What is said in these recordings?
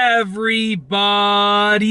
everybody!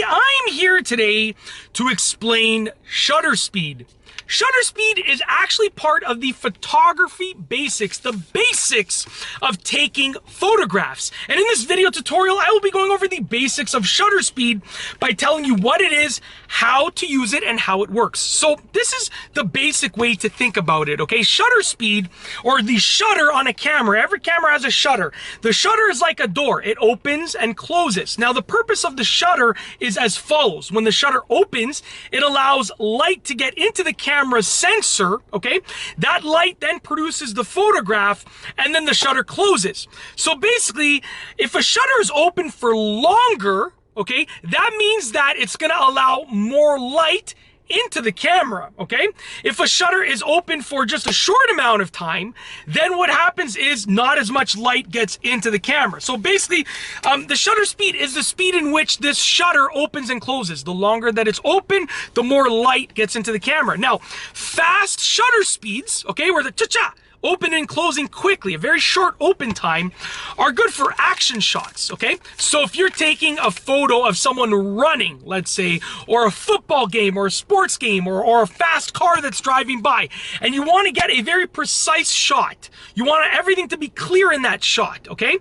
I'm here today to explain shutter speed. Shutter speed is actually part of the photography basics, the basics of taking photographs. And in this video tutorial, I will be going over the basics of shutter speed by telling you what it is, how to use it, and how it works. So this is the basic way to think about it, okay? Shutter speed, or the shutter on a camera. Every camera has a shutter. The shutter is like a door. It opens and closes. Now, the purpose of the shutter is as follows. When the shutter opens, it allows light to get into the camera's sensor, okay? That light then produces the photograph, and then the shutter closes. So basically, if a shutter is open for longer, okay, that means that it's gonna allow more light into the camera, okay? If a shutter is open for just a short amount of time, then what happens is not as much light gets into the camera. So basically, the shutter speed is the speed in which this shutter opens and closes. The longer that it's open, the more light gets into the camera. Now, fast shutter speeds, okay, where the cha-cha, open and closing quickly, a very short open time, are good for action shots, okay? So if you're taking a photo of someone running, let's say, or a football game, or a sports game, or a fast car that's driving by, and you want to get a very precise shot, you want everything to be clear in that shot, okay?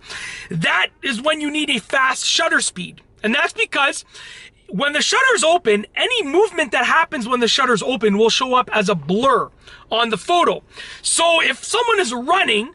That is when you need a fast shutter speed. And that's because when the shutter's open, any movement that happens when the shutter's open will show up as a blur on the photo. So if someone is running,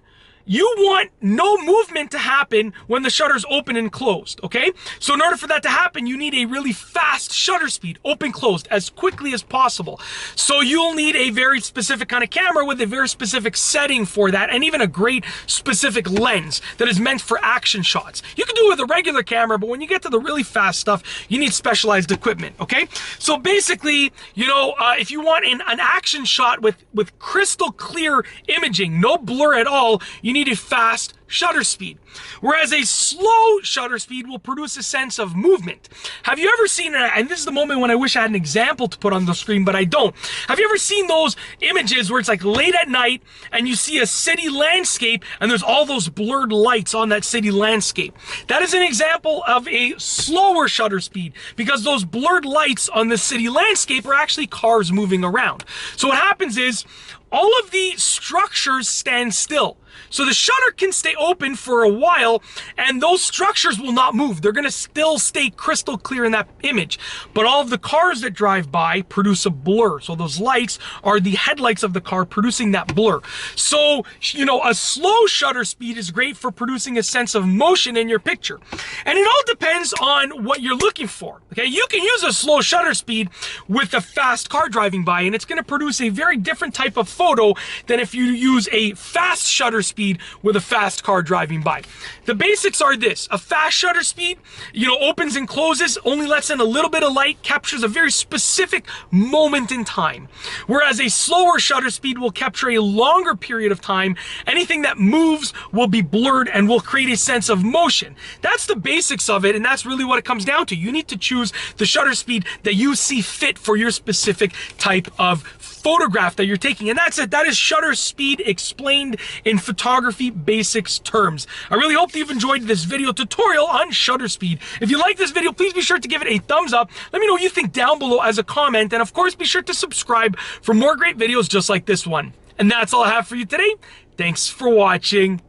you want no movement to happen when the shutter's open and closed, okay? So in order for that to happen, you need a really fast shutter speed, open, closed, as quickly as possible. So you'll need a very specific kind of camera with a very specific setting for that, and even a great specific lens that is meant for action shots. You can do it with a regular camera, but when you get to the really fast stuff, you need specialized equipment, okay? So basically, you know, if you want an action shot with crystal clear imaging, no blur at all, you need a fast shutter speed. Whereas a slow shutter speed will produce a sense of movement. Have you ever seen, and this is the moment when I wish I had an example to put on the screen, but I don't. Have you ever seen those images where it's like late at night and you see a city landscape and there's all those blurred lights on that city landscape? That is an example of a slower shutter speed, because those blurred lights on the city landscape are actually cars moving around. So what happens is all of the structures stand still. So the shutter can stay open for a while and those structures will not move. They're gonna still stay crystal clear in that image. But all of the cars that drive by produce a blur. So those lights are the headlights of the car producing that blur. So, you know, a slow shutter speed is great for producing a sense of motion in your picture. And it all depends on what you're looking for, okay? You can use a slow shutter speed with a fast car driving by and it's gonna produce a very different type of photo than if you use a fast shutter speed with a fast car driving by. The basics are this: a fast shutter speed, you know, opens and closes, only lets in a little bit of light, captures a very specific moment in time. Whereas a slower shutter speed will capture a longer period of time. Anything that moves will be blurred and will create a sense of motion. That's the basics of it, and that's really what it comes down to. You need to choose the shutter speed that you see fit for your specific type of photograph that you're taking. And that's it. That is shutter speed explained in photography basics terms. I really hope that you've enjoyed this video tutorial on shutter speed. If you like this video, please be sure to give it a thumbs up. Let me know what you think down below as a comment. And of course, be sure to subscribe for more great videos just like this one. And that's all I have for you today. Thanks for watching.